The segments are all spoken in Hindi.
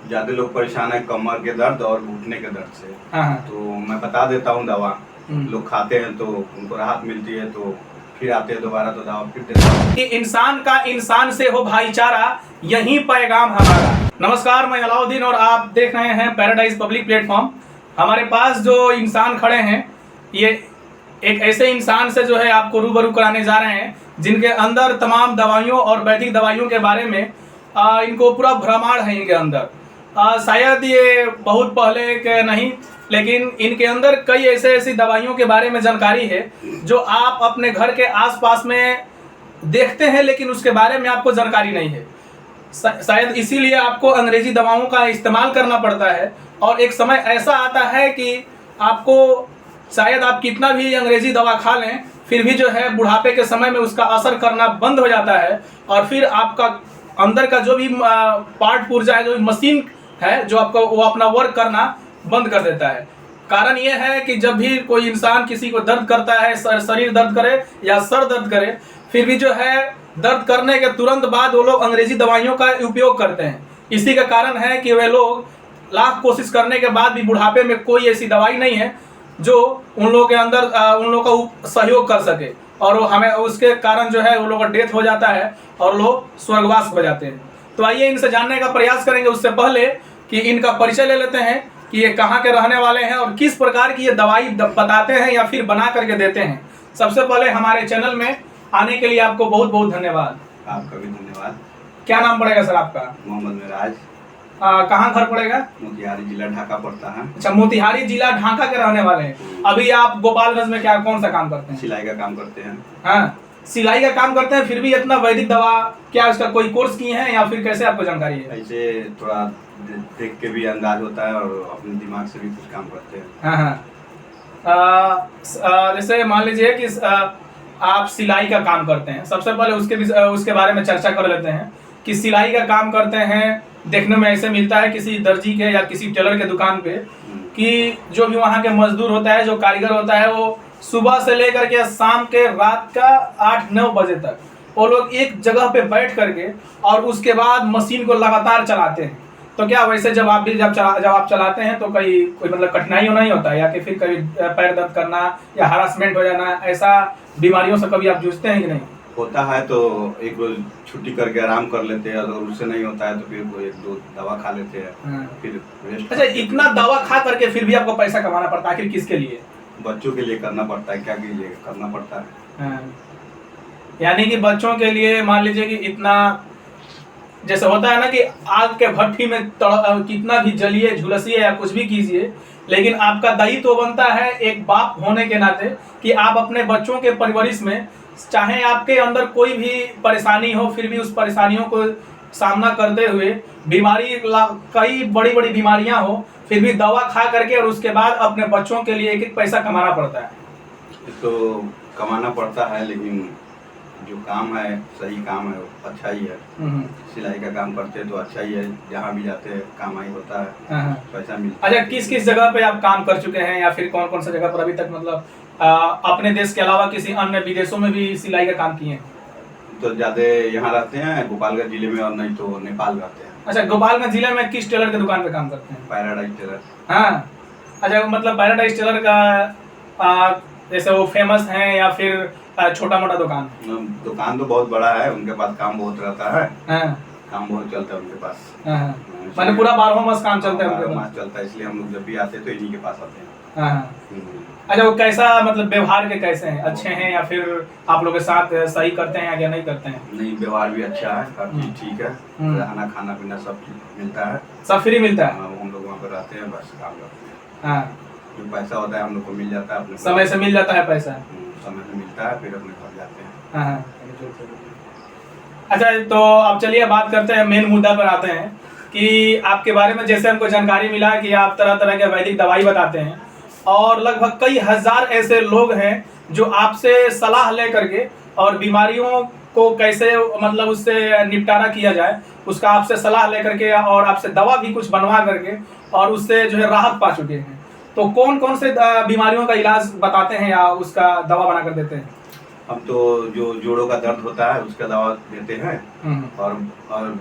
ज्यादा लोग परेशान है कमर के दर्द और घुटने के दर्द से। हाँ। तो मैं बता देता हूँ दवा, लोग खाते हैं तो उनको राहत मिलती है, तो फिर आते हैं दोबारा तो दवा फिर देता हूँ। कि इंसान का इंसान से हो भाईचारा, यही पैगाम हमारा। नमस्कार, मैं अलाउद्दीन और आप देख रहे हैं पैराडाइज पब्लिक प्लेटफॉर्म। हमारे पास जो इंसान खड़े हैं, ये एक ऐसे इंसान से जो है आपको रूबरू कराने जा रहे हैं जिनके अंदर तमाम दवाइयों और वैदिक दवाइयों के बारे में इनको पूरा भ्रमाण है इनके अंदर। शायद ये बहुत पहले के नहीं, लेकिन इनके अंदर कई ऐसी दवाइयों के बारे में जानकारी है जो आप अपने घर के आसपास में देखते हैं, लेकिन उसके बारे में आपको जानकारी नहीं है। शायद इसीलिए आपको अंग्रेजी दवाओं का इस्तेमाल करना पड़ता है, और एक समय ऐसा आता है कि आपको शायद आप कितना भी अंग्रेजी दवा खा लें, फिर भी जो है बुढ़ापे के समय में उसका असर करना बंद हो जाता है, और फिर आपका अंदर का जो भी पार्ट पुर्जा है, जो भी मशीन है, जो आपको वो अपना वर्क करना बंद कर देता है। कारण ये है कि जब भी कोई इंसान किसी को दर्द करता है, शरीर दर्द करे या सर दर्द करे, फिर भी जो है दर्द करने के तुरंत बाद वो लोग अंग्रेजी दवाइयों का उपयोग करते हैं। इसी का कारण है कि वे लोग लाख कोशिश करने के बाद भी बुढ़ापे में कोई ऐसी दवाई नहीं है जो उन लोगों के अंदर उन लोगों का सहयोग कर सके, और वो हमें उसके कारण जो है उन लोगों का डेथ हो जाता है और लोग स्वर्गवास हो जाते हैं। तो आइए इनसे जानने का प्रयास करेंगे। उससे पहले कि इनका परिचय ले लेते हैं कि ये कहाँ के रहने वाले हैं और किस प्रकार की ये दवाई बताते हैं या फिर बना करके देते हैं। सबसे पहले हमारे चैनल में आने के लिए आपको बहुत बहुत धन्यवाद। आपका भी धन्यवाद। क्या नाम पड़ेगा सर आपका? मोहम्मद मिराज। कहाँ घर पड़ेगा? मोतिहारी जिला ढाका पड़ता है। अच्छा, मोतिहारी जिला ढाका के रहने वाले हैं। अभी आप गोपालगंज में क्या कौन सा काम करते हैं? सिलाई का काम करते हैं। हाँ, सिलाई का काम करते हैं। फिर भी इतना वैदिक दवा, क्या उसका कोई कोर्स किए हैं या फिर कैसे आपको जानकारी है? ऐसे थोड़ा देख के भी अंदाज होता है और अपने दिमाग से भी कुछ काम करते हैं। हाँ। जैसे मान लीजिए कि आप सिलाई का काम करते हैं। सबसे पहले उसके बारे में चर्चा कर लेते हैं कि सिलाई का काम करते हैं। देखने में ऐसे मिलता है किसी दर्जी के या किसी टेलर के दुकान पे कि जो भी वहाँ के मजदूर होता है, जो कारीगर होता है, वो सुबह से लेकर के शाम के रात का 8-9 बजे तक वो लोग एक जगह पे बैठ करके और उसके बाद मशीन को लगातार चलाते हैं। तो क्या वैसे जब आप चलाते हैं तो कोई मतलब कठिनाई नहीं होता है, या कि फिर कभी पैर दर्द करना या हरासमेंट हो जाना, ऐसा बीमारियों से कभी आप जूझते हैं कि नहीं? होता है तो एक रोज छुट्टी करके आराम कर लेते हैं, अगर उससे नहीं होता है तो फिर वो 1-2 दवा खा लेते हैं, फिर रेस्ट। अच्छा, इतना दवा खा करके फिर भी आपको पैसा कमाना पड़ता है, आखिर किसके लिए? बच्चों के लिए करना पड़ता है, क्या कीजिए, करना पड़ता है। यानी कि बच्चों के लिए मान लीजिए कि इतना, जैसे होता है ना कि आग के भट्टी में कितना भी जलिए, झुलसिए या कुछ भी कीजिए, लेकिन आपका दायित्व तो बनता है एक बाप होने के नाते कि आप अपने बच्चों के परवरिश में, चाहे आपके अंदर कोई भी परेशानी हो, फिर भी उस परेशानियों को सामना करते हुए, बीमारी कई बड़ी बड़ी बीमारियां हो, फिर भी दवा खा करके और उसके बाद अपने बच्चों के लिए एक एक पैसा कमाना पड़ता है। तो कमाना पड़ता है, लेकिन जो काम है सही काम है, अच्छा ही है। सिलाई का काम करते हैं तो अच्छा ही है, जहाँ भी जाते हैं काम ही होता है, पैसा मिलता है। अच्छा, किस किस जगह पे आप काम कर चुके हैं, या फिर कौन कौन सा जगह पर अभी तक, मतलब अपने देश के अलावा किसी अन्य विदेशों में भी सिलाई का काम किए हैं? तो ज्यादा यहाँ रहते हैं गोपालगंज जिले में, और नहीं तो नेपाल रहते हैं। अच्छा, गोपालगंज जिले में किस टेलर के दुकान पे काम करते हैं? Paradise tailor. हाँ। अच्छा, मतलब पैराडाइज टेलर का जैसे वो फेमस है या फिर छोटा मोटा दुकान? दुकान तो बहुत बड़ा है, उनके पास काम बहुत रहता है। काम बहुत चलता है उनके पास। मैंने पूरा 12 मास काम चलता है उनके पास। चलता है, इसलिए हम लोग जब भी आते हैं तो इन्हीं के पास आते हैं। अच्छा, वो कैसा, मतलब व्यवहार के कैसे हैं? अच्छे हैं या फिर आप लोग के साथ सही करते हैं या नहीं करते हैं? नहीं, व्यवहार भी अच्छा है, हर चीज ठीक है, रहना खाना पीना सब मिलता है, सब फ्री मिलता है। हम लोग वहाँ पे रहते हैं, बस काम करते हैं। जो पैसा होता है हम लोग को मिल जाता है, अपने समय से मिल जाता है पैसा, समय से मिलता है, फिर अपने घर जाते हैं। अच्छा, तो अब चलिए बात करते हैं, मेन मुद्दा पर आते हैं कि आपके बारे में जैसे हमको जानकारी मिला कि आप तरह तरह के वैदिक दवाई बताते हैं, और लगभग कई हजार ऐसे लोग हैं जो आपसे सलाह ले करके और बीमारियों को कैसे मतलब उससे निपटारा किया जाए उसका आपसे सलाह ले करके और आपसे दवा भी कुछ बनवा करके और उससे जो है राहत पा चुके हैं। तो कौन कौन से बीमारियों का इलाज बताते हैं या उसका दवा बना कर देते हैं? हम तो जो जोड़ों का दर्द होता है उसका दवा देते हैं, और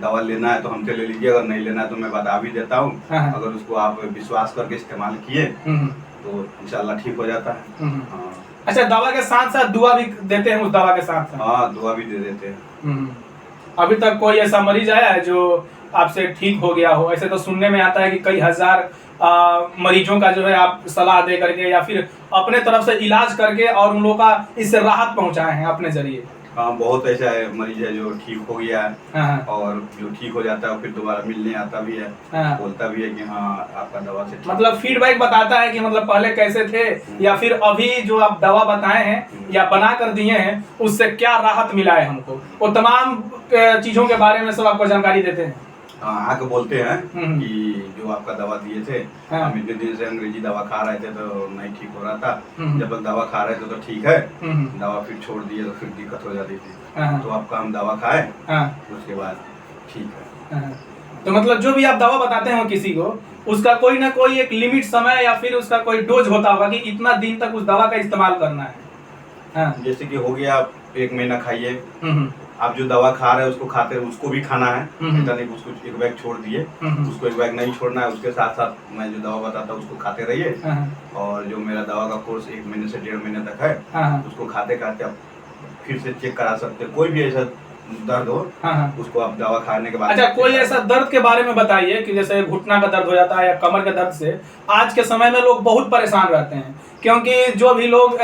दवा लेना है तो हमसे ले लीजिए, अगर नहीं लेना है तो मैं बता भी देता हूँ। अगर उसको आप विश्वास करके इस्तेमाल किए तो इंशाल्लाह ठीक हो जाता है। हाँ। अच्छा, दवा के साथ साथ दुआ भी देते हैं? उस दवा के साथ साथ हाँ, दुआ भी दे देते हैं। अभी तक कोई ऐसा मरीज आया है जो आपसे ठीक हो गया हो? ऐसे तो सुनने में आता है कि कई हजार मरीजों का जो है आप सलाह दे करके या फिर अपने तरफ से इलाज करके और उन लोगों का इससे राहत पहुंचाए हैं अपने जरिए। हाँ, बहुत ऐसा है मरीज है जो ठीक हो गया है, और जो ठीक हो जाता है फिर दोबारा मिलने आता भी है, बोलता भी है कि हाँ आपका दवा से मतलब फीडबैक बताता है कि मतलब पहले कैसे थे या फिर अभी जो आप दवा बताए हैं या बना कर दिए हैं उससे क्या राहत मिला है हमको, वो तमाम चीजों के बारे में सब आपको जानकारी देते हैं। आके बोलते हैं कि जो आपका दवा दिए थे, हम इतने दिन से अंग्रेजी दवा खा रहे थे तो नहीं ठीक हो रहा था, जब तक दवा खा रहे थे तो ठीक है, दवा फिर छोड़ दिए तो फिर दिक्कत हो जाती थी, तो आपका हम दवा खाए उसके बाद ठीक है। तो मतलब जो भी आप दवा बताते हो किसी को, उसका कोई ना कोई एक लिमिट समय या फिर उसका कोई डोज होता होगा कि इतना दिन तक उस दवा का इस्तेमाल करना है। जैसे कि हो गया आप 1 महीना खाइए, आप जो दवा खा रहे हैं उसको खाते हैं, उसको भी खाना है, ऐसा नहीं उसको एक बैग छोड़ दिए, उसको एक बैग नहीं छोड़ना है, उसके साथ साथ मैं जो दवा बताता हूँ उसको खाते रहिए, और जो मेरा दवा का कोर्स 1 महीने से 1.5 महीने तक है उसको खाते खाते आप फिर से चेक करा सकते हैं। कोई भी ऐसा दर्द हो उसको आप दवा खाने के बाद। अच्छा, कोई ऐसा दर्द के बारे में बताइए कि जैसे घुटना का दर्द हो जाता है या कमर के दर्द से आज के समय में लोग बहुत परेशान रहते हैं, क्योंकि जो भी लोग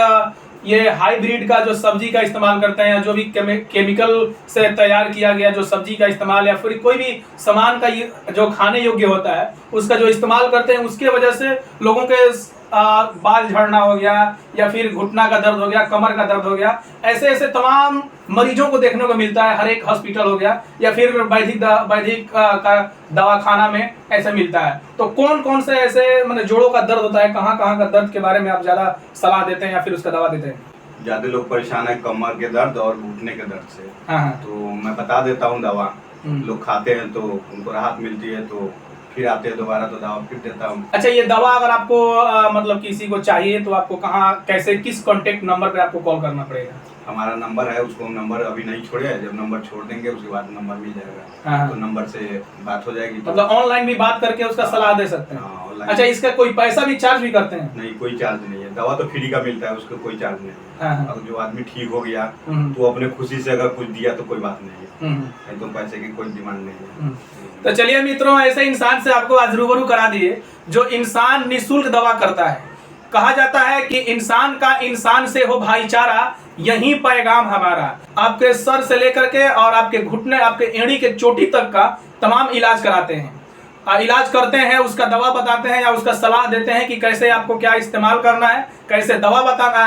ये हाइब्रिड का जो सब्जी का इस्तेमाल करते हैं या जो भी केमिकल से तैयार किया गया जो सब्जी का इस्तेमाल या फिर कोई भी सामान का जो खाने योग्य होता है उसका जो इस्तेमाल करते हैं, उसके वजह से लोगों के बाल झड़ना हो गया या फिर घुटना का दर्द हो गया, कमर का दर्द हो गया, ऐसे ऐसे तमाम मरीजों को देखने को मिलता है। हर एक हॉस्पिटल हो गया या फिर वैदिक का दवाखाना में ऐसे मिलता है। तो कौन कौन से ऐसे मतलब जोड़ों का दर्द होता है, कहाँ कहाँ का दर्द के बारे में आप ज्यादा सलाह देते हैं या फिर उसका दवा देते हैं? ज्यादा लोग परेशान है कमर के दर्द और घुटने के दर्द से, तो मैं बता देता हूँ दवा, लोग खाते हैं तो उनको राहत मिलती है, तो फिर आते हैं दोबारा तो दवा फिर देता हूँ। अच्छा, ये दवा अगर आपको मतलब किसी को चाहिए तो आपको कहाँ कैसे किस कांटेक्ट नंबर पे आपको कॉल करना पड़ेगा? हमारा नंबर है, उसको नंबर अभी नहीं छोड़े, जब नंबर छोड़ देंगे उसके बाद नंबर मिल जाएगा, तो नंबर से बात हो जाएगी। तो मतलब ऑनलाइन भी बात करके उसका सलाह दे सकते हैं? अच्छा, इसका कोई पैसा भी चार्ज भी करते हैं? नहीं, कोई चार्ज नहीं है, दवा तो फ्री का मिलता है, उसका कोई चार्ज नहीं है। अगर जो आदमी ठीक हो गया तो अपने खुशी से अगर कुछ दिया तो कोई बात नहीं है, तो पैसे की कोई डिमांड नहीं है। तो चलिए मित्रों, ऐसे इंसान से आपको आज रूबरू करा दिए जो इंसान निःशुल्क दवा करता है। कहा जाता है कि इंसान का इंसान से हो भाईचारा, यही पैगाम हमारा। आपके सर से लेकर के और आपके घुटने, आपके एड़ी के चोटी तक का तमाम इलाज कराते हैं, इलाज करते हैं, उसका दवा बताते हैं या उसका सलाह देते हैं कि कैसे आपको क्या इस्तेमाल करना है, कैसे दवा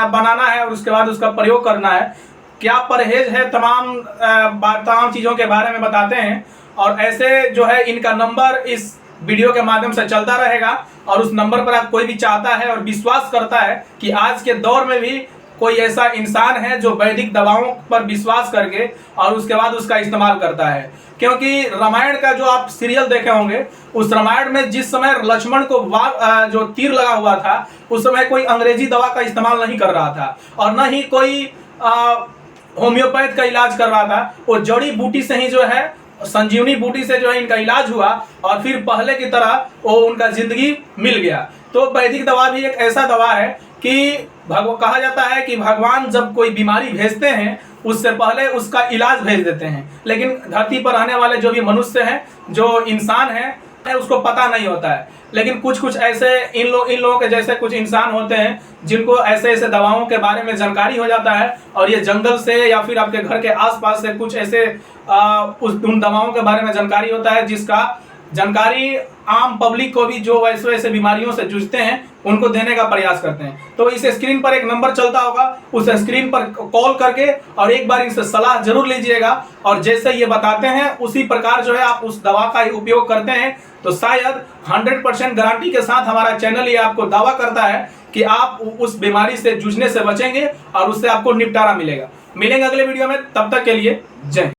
बनाना है और उसके बाद उसका प्रयोग करना है, क्या परहेज है, तमाम चीज़ों के बारे में बताते हैं। और ऐसे जो है इनका नंबर इस वीडियो के माध्यम से चलता रहेगा, और उस नंबर पर आप कोई भी चाहता है और विश्वास करता है कि आज के दौर में भी कोई ऐसा इंसान है जो वैदिक दवाओं पर विश्वास करके और उसके बाद उसका इस्तेमाल करता है। क्योंकि रामायण का जो आप सीरियल देखे होंगे, उस रामायण में जिस समय लक्ष्मण को जो तीर लगा हुआ था उस समय कोई अंग्रेजी दवा का इस्तेमाल नहीं कर रहा था और न ही कोई होम्योपैथ का इलाज कर रहा था। वो जड़ी बूटी से ही जो है, संजीवनी बूटी से जो है इनका इलाज हुआ और फिर पहले की तरह वो उनका जिंदगी मिल गया। तो वैदिक दवा भी एक ऐसा दवा है कि कहा जाता है कि भगवान जब कोई बीमारी भेजते हैं उससे पहले उसका इलाज भेज देते हैं, लेकिन धरती पर रहने वाले जो भी मनुष्य हैं, जो इंसान हैं, उसको पता नहीं होता है। लेकिन कुछ ऐसे इन लोगों के जैसे कुछ इंसान होते हैं जिनको ऐसे दवाओं के बारे में जानकारी हो जाता है, और ये जंगल से या फिर आपके घर के आसपास से कुछ ऐसे उन दवाओं के बारे में जानकारी होता है जिसका जानकारी आम पब्लिक को भी जो वैसे बीमारियों से जूझते हैं उनको देने का प्रयास करते हैं। तो इस स्क्रीन पर एक नंबर चलता होगा, उस स्क्रीन पर कॉल करके और एक बार इनसे सलाह जरूर लीजिएगा, और जैसे ये बताते हैं उसी प्रकार जो है आप उस दवा का उपयोग करते हैं तो शायद 100% गारंटी के साथ हमारा चैनल ये आपको दावा करता है कि आप उस बीमारी से जूझने से बचेंगे और उससे आपको निपटारा मिलेगा। मिलेंगे अगले वीडियो में, तब तक के लिए जय।